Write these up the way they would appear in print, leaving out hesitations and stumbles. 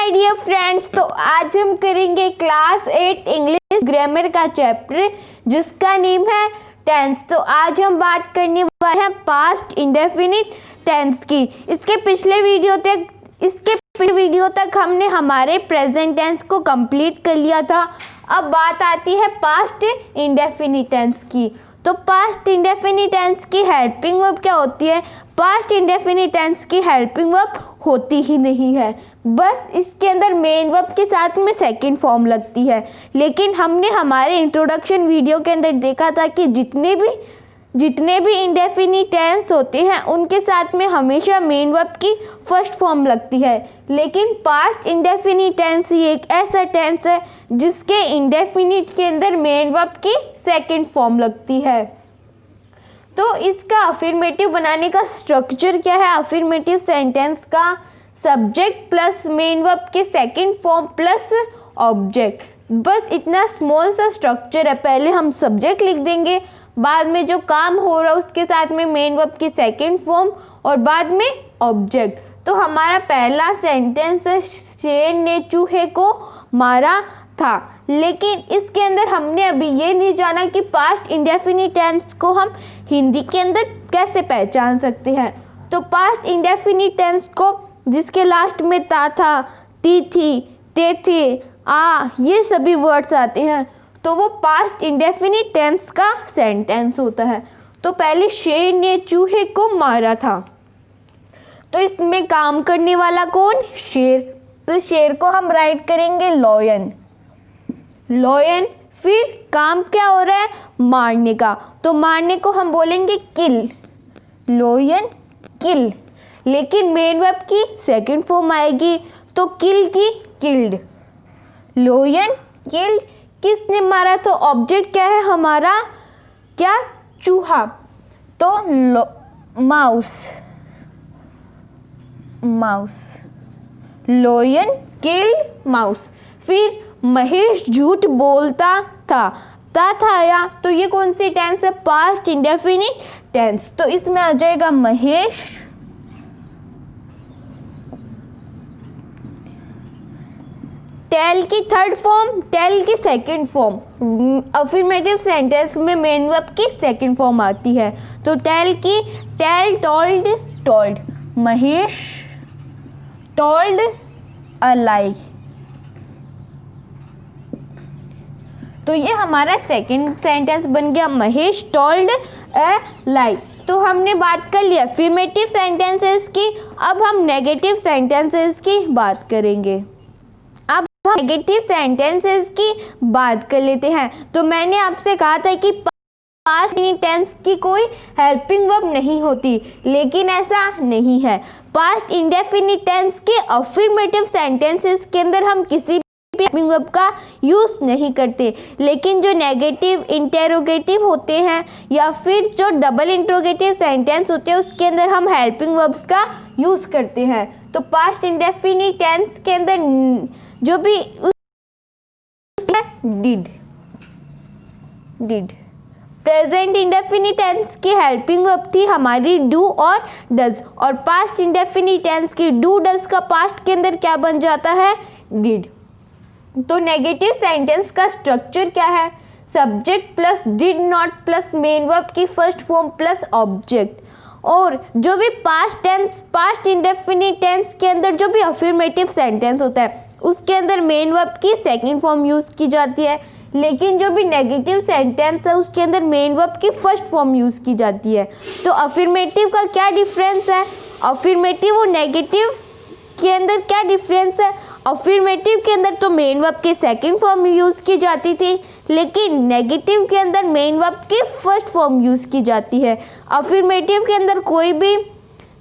My dear friends, तो आज हम करेंगे क्लास 8 इंग्लिश ग्रामर का चैप्टर जिसका नेम है टेंस। तो आज हम बात करने वाले हैं पास्ट इंडेफिनिट टेंस की। इसके पिछले वीडियो तक हमने हमारे प्रेजेंट टेंस को कंप्लीट कर लिया था। अब बात आती है पास्ट इंडेफिनिट टेंस की। तो पास्ट इंडेफिनिट टेंस की हेल्पिंग वर्ब क्या होती है? पास्ट इंडेफिनिट टेंस की हेल्पिंग वर्ब होती ही नहीं है, बस इसके अंदर मेन वर्ब के साथ में सेकंड फॉर्म लगती है। लेकिन हमने हमारे इंट्रोडक्शन वीडियो के अंदर देखा था कि जितने भी इंडेफिनिट टेंस होते हैं उनके साथ में हमेशा मेन वर्ब की फर्स्ट फॉर्म लगती है। लेकिन पास्ट इंडेफिनिट टेंस ये एक ऐसा टेंस है जिसके इंडेफिनिट के अंदर मेन वर्ब की सेकंड फॉर्म लगती है। तो इसका अफर्मेटिव बनाने का स्ट्रक्चर क्या है? अफर्मेटिव सेंटेंस का सब्जेक्ट प्लस मेन वर्ब के सेकंड फॉर्म प्लस ऑब्जेक्ट, बस इतना स्मॉल सा स्ट्रक्चर है। पहले हम सब्जेक्ट लिख देंगे, बाद में जो काम हो रहा है उसके साथ में मेन वर्ब की सेकंड फॉर्म और बाद में ऑब्जेक्ट। तो हमारा पहला सेंटेंस है शेर ने चूहे को मारा था। लेकिन इसके अंदर हमने अभी ये नहीं जाना कि पास्ट इंडेफिनिट टेंस को हम हिंदी के अंदर कैसे पहचान सकते हैं। तो पास्ट इंडेफिनिट टेंस को जिसके लास्ट में ता था, ती थी, ते थे, आ, ये सभी वर्ड्स आते हैं तो वो पास्ट इंडेफिनिट टेंस का सेंटेंस होता है। तो पहले शेर ने चूहे को मारा था, तो इसमें काम करने वाला कौन? शेर। तो शेर को हम राइट करेंगे लॉयन। लॉयन, फिर काम क्या हो रहा है? मारने का, तो मारने को हम बोलेंगे किल। लॉयन किल, लेकिन मेन वर्ब की सेकंड फॉर्म आएगी तो किल की किल्ड। लॉयन किल्ड, किसने मारा? तो ऑब्जेक्ट क्या है हमारा? क्या? चूहा। तो mouse. Mouse, lion killed mouse. फिर महेश झूठ बोलता था, था आया, तो ये कौन सी टेंस है? Past indefinite tense. तो इसमें आ जाएगा महेश टेल की थर्ड फॉर्म, टेल की सेकंड फॉर्म। अफर्मेटिव सेंटेंस में मेन वर्ब की सेकंड फॉर्म आती है। तो टेल की tell, told, told. Mahesh told a lie. तो ये हमारा सेकंड सेंटेंस बन गया, महेश टोल्ड अ लाई। तो हमने बात कर लिया अफर्मेटिव सेंटेंसेस की। अब हम नेगेटिव सेंटेंसेस की बात करेंगे। अब हम नेगेटिव सेंटेंसेस की बात कर लेते हैं। तो मैंने आपसे कहा था कि पास्ट टेंस की कोई हेल्पिंग वर्ब नहीं होती, लेकिन ऐसा नहीं है। पास्ट इंडेफिनिट टेंस के अफर्मेटिव सेंटेंसेस के अंदर हम किसी हेल्पिंग वर्ब का यूज़ नहीं करते, लेकिन जो नेगेटिव इंटेरोगेटिव होते हैं या फिर जो डबल इंट्रोगेटिव सेंटेंस होते हैं उसके अंदर हम हेल्पिंग वर्ब्स का यूज़ करते हैं। तो पास्ट इंडेफिनिट टेंस के अंदर जो भी डिड। प्रेजेंट इंडेफिनिट टेंस की हेल्पिंग वर्ब थी हमारी डू और डज, और पास्ट इंडेफिनिट टेंस की डू डज का पास्ट के अंदर क्या बन जाता है? डिड। तो नेगेटिव सेंटेंस का स्ट्रक्चर क्या है? Subject plus did not plus main verb की फर्स्ट फॉर्म प्लस ऑब्जेक्ट। और जो भी पास्ट इंडेफिनिट टेंस के अंदर जो भी अफर्मेटिव सेंटेंस होता है उसके अंदर मेन वर्ब की सेकंड फॉर्म यूज़ की जाती है, लेकिन जो भी नेगेटिव सेंटेंस है उसके अंदर मेन वर्ब की फर्स्ट फॉर्म यूज़ की जाती है। तो अफर्मेटिव का क्या डिफरेंस है? अफर्मेटिव और नेगेटिव के अंदर क्या डिफरेंस है? अफर्मेटिव के अंदर तो मेन वर्ब की सेकंड फॉर्म यूज़ की जाती थी, लेकिन नेगेटिव के अंदर मेन वर्ब की फर्स्ट फॉर्म यूज़ की जाती है। अफर्मेटिव के अंदर कोई भी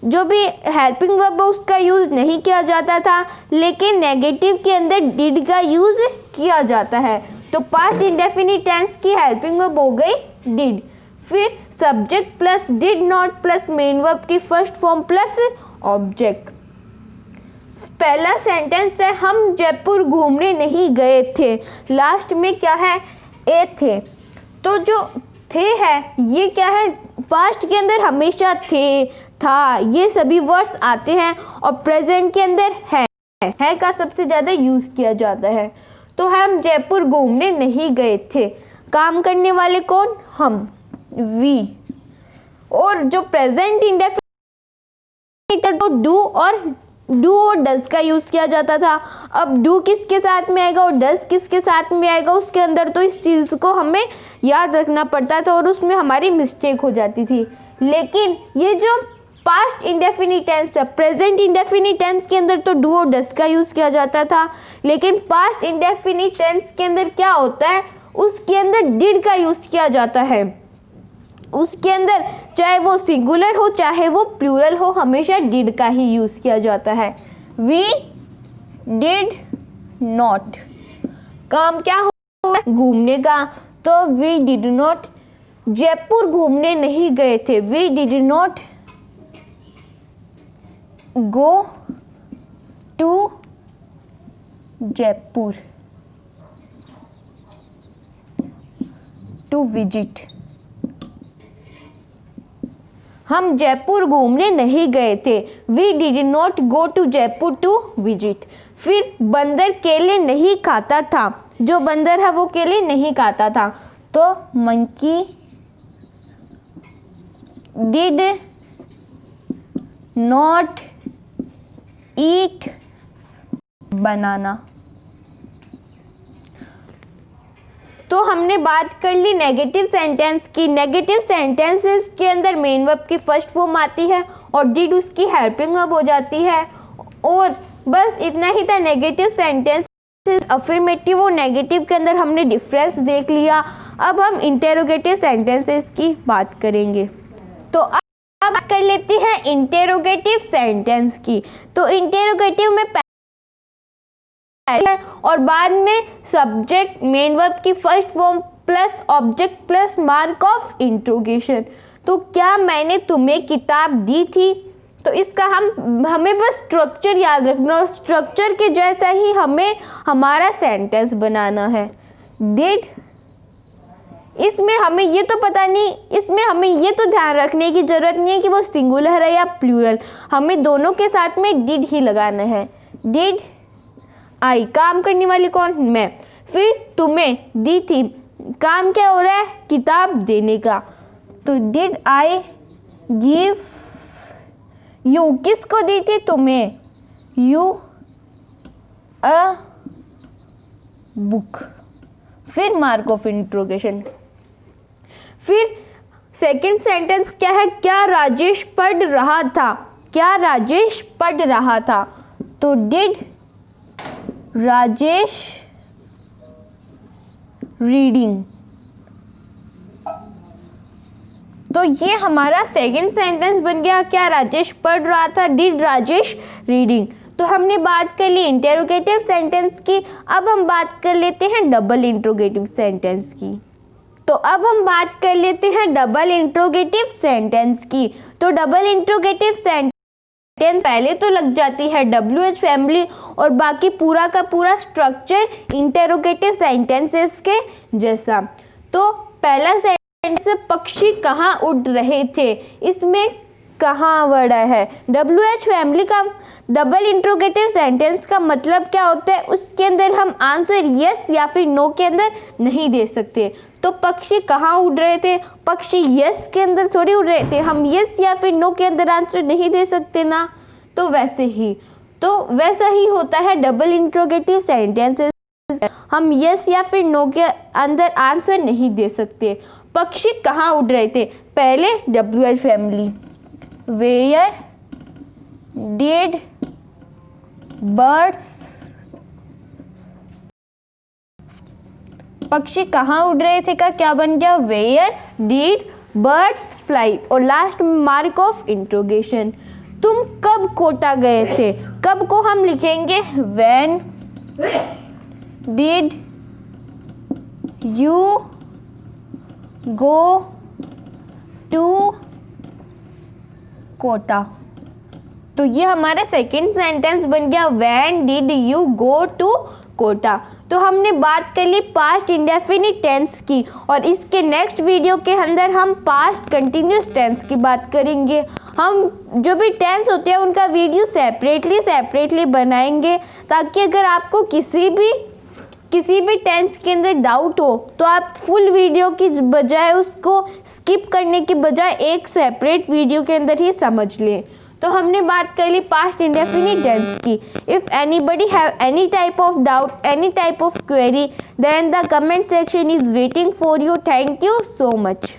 जो भी हेल्पिंग वर्ब है उसका यूज़ नहीं किया जाता था, लेकिन नेगेटिव के अंदर डिड का यूज़ किया जाता है। तो पास्ट इंडेफिनिट टेंस की हेल्पिंग वर्ब हो गई डिड। फिर subject plus did not plus main verb की फर्स्ट फॉर्म प्लस ऑब्जेक्ट। पहला सेंटेंस है हम जयपुर घूमने नहीं गए थे। लास्ट में क्या है? ए थे। तो जो थे है ये क्या है? पास्ट के अंदर हमेशा थे, था, ये सभी वर्ड्स आते हैं और प्रेजेंट के अंदर है। है का सबसे ज़्यादा यूज़ किया जाता है। तो हम जयपुर घूमने नहीं गए थे, काम करने वाले कौन, हम, वी। और जो प्रेजेंट इंडेफिनिट तो डू और डज का यूज़ किया जाता था। अब डू किसके साथ में आएगा और डज किसके साथ में आएगा, उसके अंदर तो इस चीज़ को हमें याद रखना पड़ता था और उसमें हमारी मिस्टेक हो जाती थी। लेकिन ये जो पास्ट इंडेफिनिट टेंस है, प्रेजेंट इंडेफिनिट टेंस के अंदर तो डू और डज का यूज़ किया जाता था, लेकिन पास्ट इंडेफिनिट टेंस के अंदर क्या होता है, उसके अंदर डिड का यूज़ किया जाता है। उसके अंदर चाहे वो सिंगुलर हो चाहे वो प्लूरल हो, हमेशा डिड का ही यूज़ किया जाता है। वी डिड नॉट, काम क्या हो, घूमने का, तो वी डिड नॉट जयपुर घूमने नहीं गए थे, we did not go to Jaipur to visit, हम जयपुर घूमने नहीं गए थे, we did not go to Jaipur to visit. फिर बंदर केले नहीं खाता था, जो बंदर है वो केले नहीं खाता था, तो मंकी डिड नॉट ईट बनाना। तो हमने बात कर ली नेगेटिव सेंटेंस की। नेगेटिव सेंटेंसेस के अंदर मेन वर्ब की फर्स्ट फॉर्म आती है और डिड उसकी हेल्पिंग वर्ब हो जाती है। और बस इतना ही था नेगेटिव सेंटेंस। अफर्मेटिव और नेगेटिव के अंदर हमने डिफरेंस देख लिया। अब हम इंटेरोगेटिव सेंटेंसेस की बात करेंगे। तो अब बात कर लेते हैं इंटेरोगेटिव सेंटेंस की। तो इंटेरोगेटिव में और बाद में सब्जेक्ट मेन वर्ब की first form plus object plus mark of interrogation. तो क्या मैंने तुम्हें किताब दी थी, तो इसका हमें बस स्ट्रक्चर याद रखना और स्ट्रक्चर के जैसा ही हमें हमारा सेंटेंस बनाना है। डिड, इसमें हमें ये तो पता नहीं, इसमें हमें ये तो ध्यान रखने की ज़रूरत नहीं है कि वो सिंगुलर है या प्लूरल, हमें दोनों के साथ में डिड ही लगाना है। डिड आई, काम करने वाली कौन, मैं। फिर तुम्हें दी थी, काम क्या हो रहा है, किताब देने का। तो डिड आई गिव यू, किसको दी थी, तुम्हें, यू अ बुक। फिर मार्क ऑफ इंट्रोगेशन। फिर सेकंड सेंटेंस क्या है, क्या राजेश पढ़ रहा था, क्या राजेश पढ़ रहा था। तो डिड राजेश रीडिंग। तो ये हमारा सेकंड सेंटेंस बन गया, क्या राजेश पढ़ रहा था, डिड राजेश रीडिंग। तो हमने बात कर ली इंटेरोगेटिव सेंटेंस की। अब हम बात कर लेते हैं डबल इंट्रोगेटिव सेंटेंस की। तो अब हम बात कर लेते हैं डबल इंट्रोगेटिव सेंटेंस की। तो डबल इंट्रोगेटिव सेंटेंस पहले तो लग जाती है WH फैमिली और बाकी पूरा का पूरा स्ट्रक्चर इंटेरोगेटिव सेंटेंसेस के जैसा। तो पहला सेंटेंस, पक्षी कहाँ उड़ रहे थे, इसमें कहाँ वर्ड है। WH फैमिली का डबल इंट्रोगेटिव सेंटेंस का मतलब क्या होता है, उसके अंदर हम आंसर यस या फिर नो के अंदर नहीं दे सकते। तो पक्षी कहाँ उड़ रहे थे, पक्षी यस के अंदर थोड़ी उड़ रहे थे, हम यस या फिर नो के अंदर आंसर नहीं दे सकते ना। तो वैसे ही होता है डबल इंट्रोगेटिव सेंटेंसेस, हम यस या फिर नो के अंदर आंसर नहीं दे सकते। पक्षी कहाँ उड़ रहे थे, पहले WH family, where did birds, पक्षी कहाँ उड़ रहे थे का क्या बन गया, वेयर डिड बर्ड्स फ्लाई। और लास्ट मार्क ऑफ इंट्रोगेशन, तुम कब कोटा गए थे, कब को हम लिखेंगे when did you go to Kota. तो ये हमारा सेकंड सेंटेंस बन गया, when did you go to Kota. तो हमने बात कर ली पास्ट इंडेफिनिट टेंस की, और इसके नेक्स्ट वीडियो के अंदर हम पास्ट कंटिन्यूस टेंस की बात करेंगे। हम जो भी टेंस होते हैं उनका वीडियो सेपरेटली बनाएंगे, ताकि अगर आपको किसी भी टेंस के अंदर डाउट हो तो आप फुल वीडियो की बजाय उसको स्किप करने की बजाय एक सेपरेट वीडियो के अंदर ही समझ लें। तो हमने बात कर ली पास्ट इंडेफिनिट टेंस की। If anybody have any type of doubt, any type of query, then the comment section is waiting for you. Thank you so much.